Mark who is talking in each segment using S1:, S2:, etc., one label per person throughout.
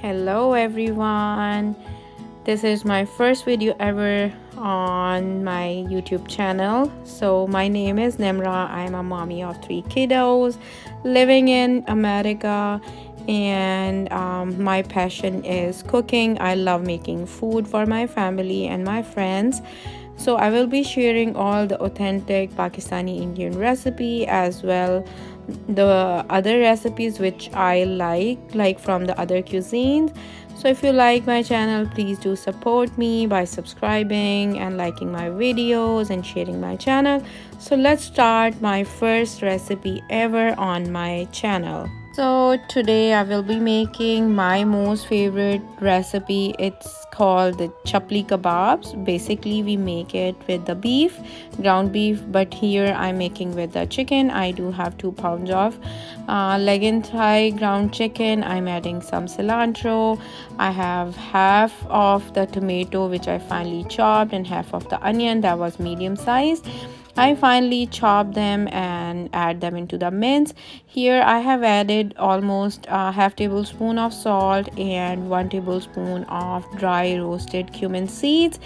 S1: Hello everyone. This is my first video ever on my YouTube channel. So my name is Nimra. I'm a mommy of 3 kiddos living in America, and my passion is cooking. I love making food for my family and my friends. So I will be sharing all the authentic Pakistani Indian recipe, as well the other recipes which I like from the other cuisines. So if you like my channel, please do support me by subscribing and liking my videos and sharing my channel. So let's start my first recipe ever on my channel. So today I will be making my most favorite recipe. It's called the chapli kebabs. Basically we make it with the beef, ground beef, but here I'm making with the chicken. I do have 2 pounds of leg and thigh ground chicken. I'm adding some cilantro. I have half of the tomato which I finely chopped, and half of the onion that was medium sized. I finally chop them and add them into the mince. Here I have added almost a half tablespoon of salt and 1 tablespoon of dry roasted cumin seeds,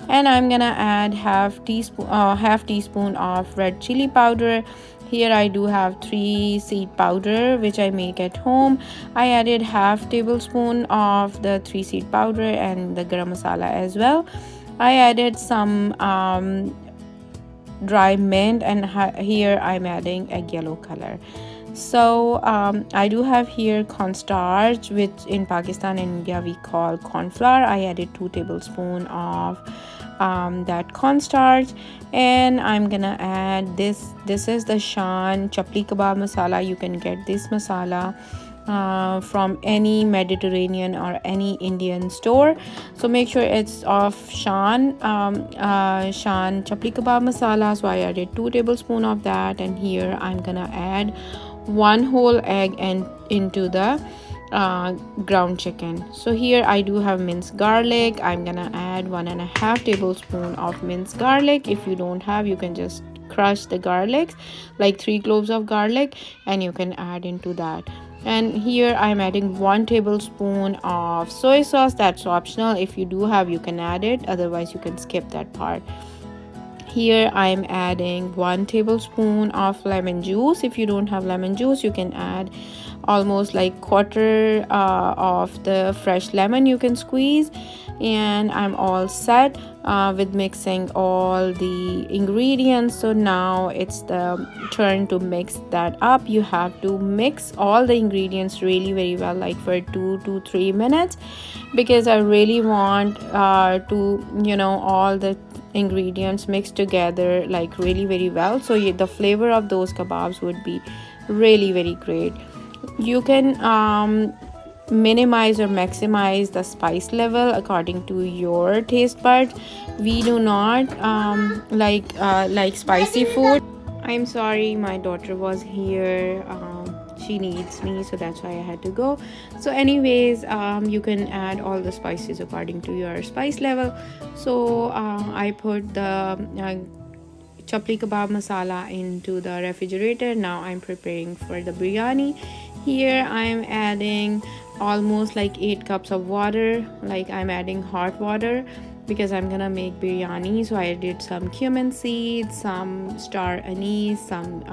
S1: and I'm gonna add half teaspoon of red chili powder. Here I do have 3 seed powder which I make at home. I added half tablespoon of the 3 seed powder and the garam masala as well. I added some dry mint, and here I'm adding egg yellow color. So I do have here cornstarch, which in Pakistan and India we call corn flour. I added 2 tablespoons of that cornstarch, and I'm gonna add this is the Shan chapli kebab masala. You can get this masala from any Mediterranean or any Indian store. So make sure it's of Shan chapli kebab masala. So I added 2 tablespoons of that, and here I'm gonna add 1 whole egg and into the ground chicken. So here I do have minced garlic. I'm gonna add 1.5 tablespoon of minced garlic. If you don't have, you can just crush the garlic, like 3 cloves of garlic, and you can add into that. And here I'm adding 1 tablespoon of soy sauce. That's optional. If you do have, you can add it, otherwise you can skip that part. Here I'm adding 1 tablespoon of lemon juice. If you don't have lemon juice, you can add almost like quarter of the fresh lemon you can squeeze. And I'm all set with mixing all the ingredients. So now it's the turn to mix that up. You have to mix all the ingredients really very well, like for 2 to 3 minutes, because I really want to all the ingredients mixed together like really very well, so the flavor of those kebabs would be really very great. You can minimize or maximize the spice level according to your taste buds. We do not like spicy food. I'm sorry, my daughter was here. She needs me, so that's why I had to go. So anyways, you can add all the spices according to your spice level. So I put the chapli kebab masala into the refrigerator. Now I'm preparing for the biryani. Here I'm adding almost like 8 cups of water. Like I'm adding hot water because I'm gonna make biryani. So I did some cumin seeds, some star anise, some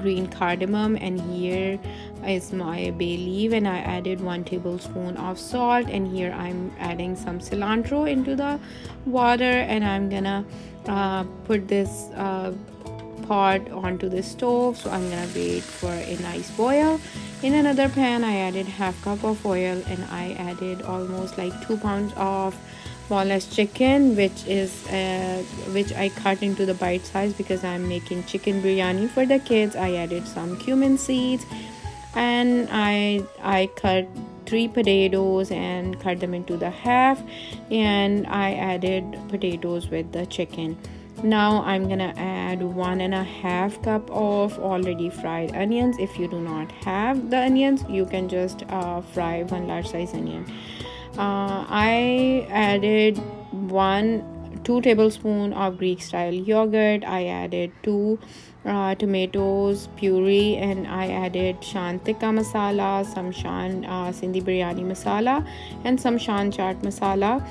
S1: green cardamom, and here is my bay leaf, and I added 1 tablespoon of salt. And here I'm adding some cilantro into the water, and I'm gonna put this pot onto the stove. So I'm gonna wait for a nice boil. In another pan I added half cup of oil, and I added almost like 2 pounds of boneless chicken, which I cut into the bite size because I'm making chicken biryani for the kids. I added some cumin seeds, and I cut 3 potatoes and cut them into the half, and I added potatoes with the chicken. Now I'm gonna add 1.5 cup of already fried onions. If you do not have the onions, you can just fry 1 large size onion. I added 2 tablespoons of Greek style yogurt. I added 2 tomatoes puree, and I added shan tikka masala, some shan Sindhi biryani masala, and some shan chaat masala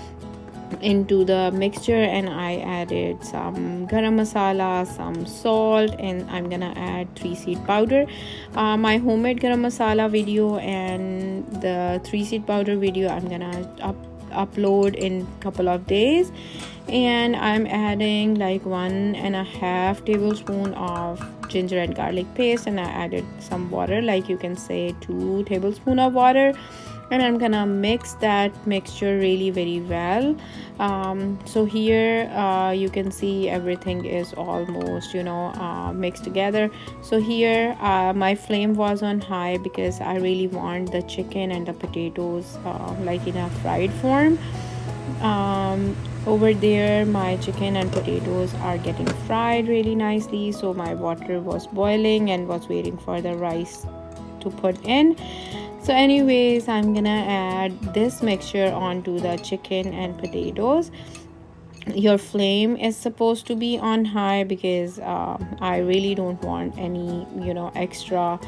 S1: into the mixture, and I added some garam masala, some salt, and I'm gonna add 3 seed powder. My homemade garam masala video and the 3 seed powder video I'm gonna upload in couple of days. And I'm adding like 1.5 tablespoon of ginger and garlic paste, and I added some water, like you can say 2 tablespoon of water, and I'm gonna mix that mixture really very well. So here you can see everything is almost mixed together. So here my flame was on high because I really want the chicken and the potatoes like in a fried form. Over there my chicken and potatoes are getting fried really nicely, so my water was boiling and was waiting for the rice to put in. So anyways, I'm gonna add this mixture onto the chicken and potatoes. Your flame is supposed to be on high because I really don't want any extra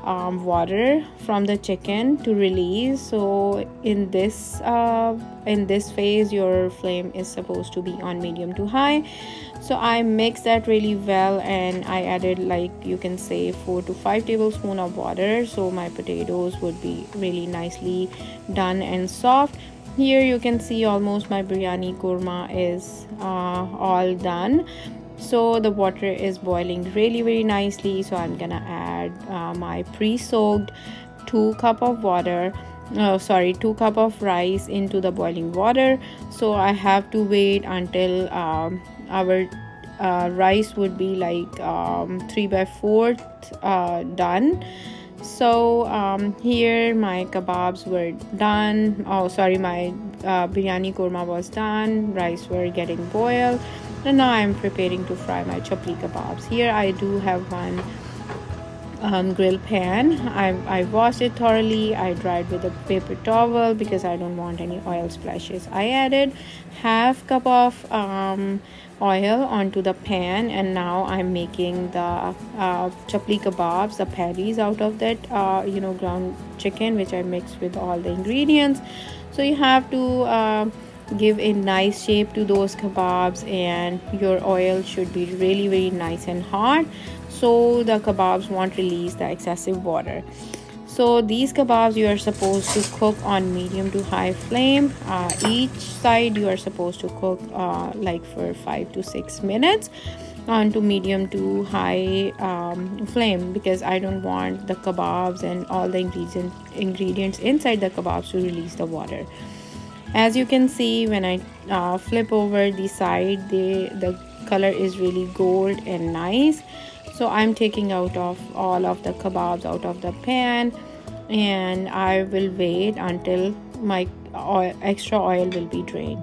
S1: water from the chicken to release. So in this phase your flame is supposed to be on medium to high. So I mixed that really well, and I added, like you can say, 4 to 5 tablespoons of water, so my potatoes would be really nicely done and soft. Here you can see almost my biryani korma is all done. So the water is boiling really very nicely, so I'm gonna add my pre-soaked 2 cup of water 2 cup of rice into the boiling water. So I have to wait until our rice would be like 3 by 4 done. So here my kebabs were done. My biryani korma was done. Rice were getting boiled, and now I'm preparing to fry my chapli kebabs. Here I do have one grill pan. I washed it thoroughly. I dried with a paper towel because I don't want any oil splashes. I added half cup of oil onto the pan, and now I'm making the chapli kebabs, the patties out of that ground chicken, which I mixed with all the ingredients. So you have to give a nice shape to those kebabs, and your oil should be really very nice and hot, so the kebabs won't release the excessive water. So these kebabs you are supposed to cook on medium to high flame. Each side you are supposed to cook like for 5 to 6 minutes onto medium to high flame, because I don't want the kebabs and all the ingredients inside the kebabs to release the water. As you can see, when I flip over the side, the color is really gold and nice. So I'm taking out of all of the kebabs out of the pan, and I will wait until my extra oil will be drained.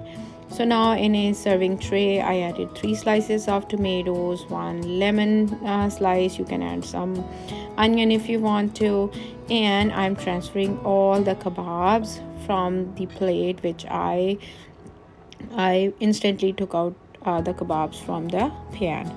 S1: So now in a serving tray I added 3 slices of tomatoes, 1 lemon slice. You can add some onion if you want to, and I'm transferring all the kebabs from the plate, which I instantly took out the kebabs from the pan.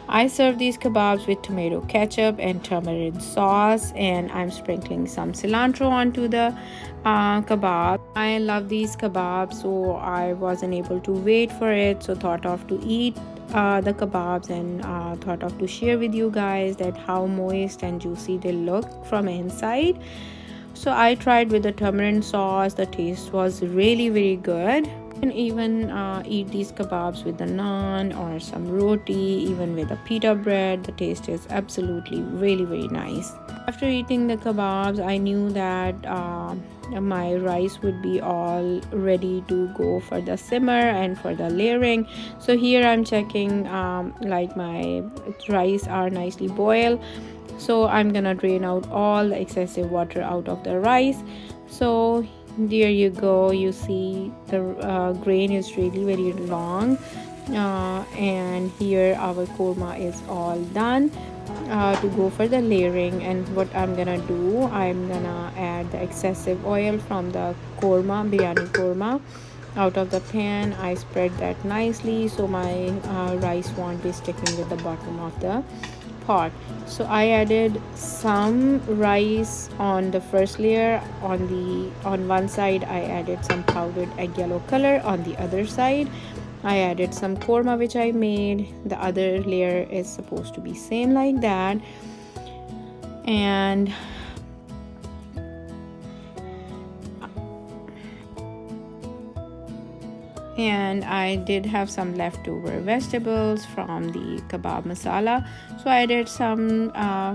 S1: I serve these kebabs with tomato ketchup and tamarind sauce, and I'm sprinkling some cilantro onto the kebab. I love these kebabs, so I wasn't able to wait for it, so thought of to eat the kebabs, and thought of to share with you guys that how moist and juicy they look from inside. So I tried with the tamarind sauce. The taste was really very good. You can even eat these kebabs with the naan or some roti, even with a pita bread. The taste is absolutely really very nice. After eating the kebabs, I knew that my rice would be all ready to go for the simmer and for the layering. So here I'm checking like my rice are nicely boiled. So I'm gonna drain out all the excessive water out of the rice. So there you go, you see the grain is really very long, and here our korma is all done to go for the layering. And what I'm gonna do, I'm gonna add the excessive oil from the korma, biryani korma, out of the pan. I spread that nicely so my rice won't be sticking with the bottom of the pot. So I added some rice on the first layer. On one side I added some powdered egg yellow color. On the other side I added some korma which I made. The other layer is supposed to be same like that. And I did have some leftover vegetables from the kebab masala, so I added some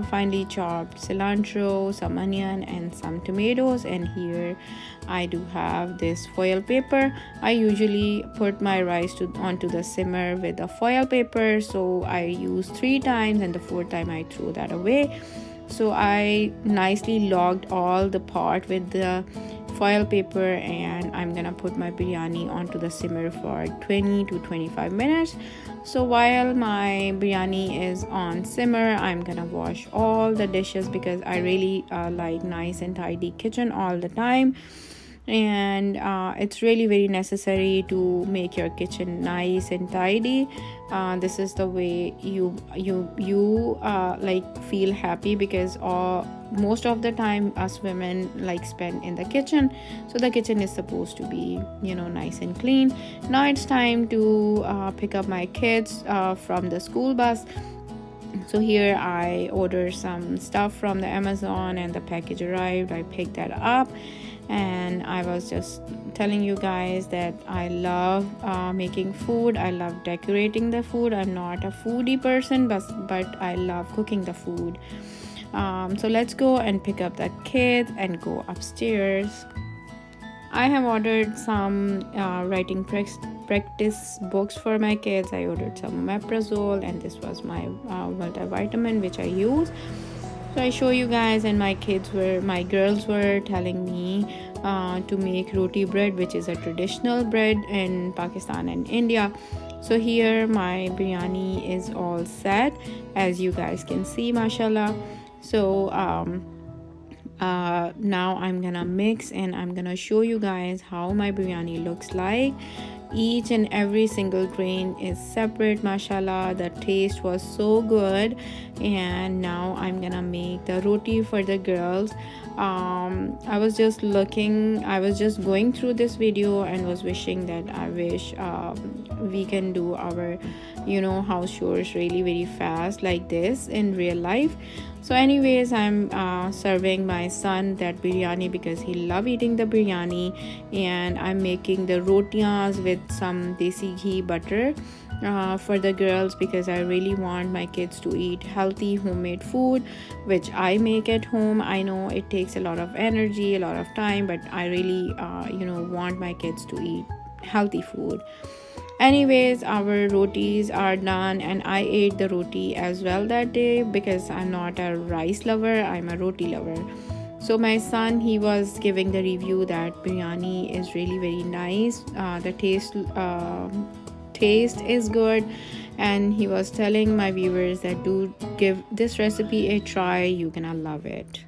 S1: finely chopped cilantro, some onion and some tomatoes. And here I do have this foil paper. I usually put my rice onto the simmer with a foil paper, so I use 3 times and the 4th time I threw that away. So I nicely locked all the pot with the foil paper, and I'm gonna put my biryani onto the simmer for 20 to 25 minutes. So while my biryani is on simmer, I'm gonna wash all the dishes because I really like nice and tidy kitchen all the time. And it's really very necessary to make your kitchen nice and tidy. This is the way you like feel happy, because most of the time us women like spend in the kitchen, so the kitchen is supposed to be nice and clean. Now it's time to pick up my kids from the school bus. So here I ordered some stuff from the Amazon and the package arrived. I picked that up, and I was just telling you guys that I love making food. I love decorating the food. I'm not a foodie person, but I love cooking the food. So let's go and pick up the kids and go upstairs. I have ordered some writing practice books for my kids. I ordered some omeprazole, and this was my multivitamin which I use. So I show you guys, and my girls were telling me to make roti bread, which is a traditional bread in Pakistan and India. So here my biryani is all set, as you guys can see, mashallah. So now I'm gonna mix, and I'm gonna show you guys how my biryani looks like. Each and every single grain is separate, mashallah. The taste was so good. And now I'm gonna make the roti for the girls. I was just going through this video and was wishing that I wish we can do our house chores really very fast like this in real life. So anyways, I'm serving my son that biryani because he love eating the biryani, and I'm making the rotias with some desi ghee butter for the girls, because I really want my kids to eat healthy homemade food which I make at home. I know it takes a lot of energy, a lot of time, but I really want my kids to eat healthy food. Anyways, our rotis are done, and I ate the roti as well that day because I'm not a rice lover, I'm a roti lover. So my son, he was giving the review that biryani is really very nice. The taste is good, and he was telling my viewers that do give this recipe a try, you're gonna love it.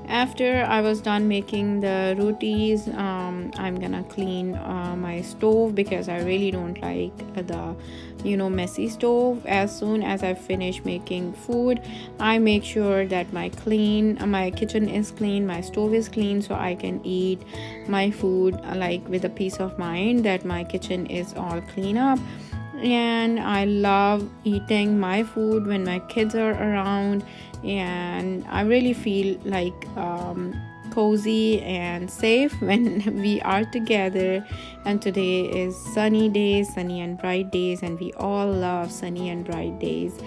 S1: After I was done making the rotis, I'm gonna clean my stove because I really don't like the messy stove. As soon as I finish making food, I make sure that my kitchen is clean, my stove is clean, so I can eat my food like with a peace of mind that my kitchen is all clean up. And I love eating my food when my kids are around, and I really feel like cozy and safe when we are together. And today is sunny and bright days, and we all love sunny and bright days.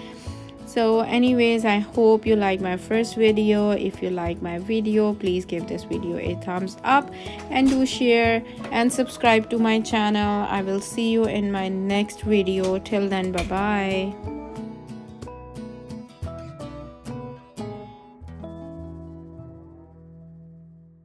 S1: So anyways, I hope you like my first video. If you like my video, please give this video a thumbs up and do share and subscribe to my channel. I will see you in my next video. Till then, bye bye.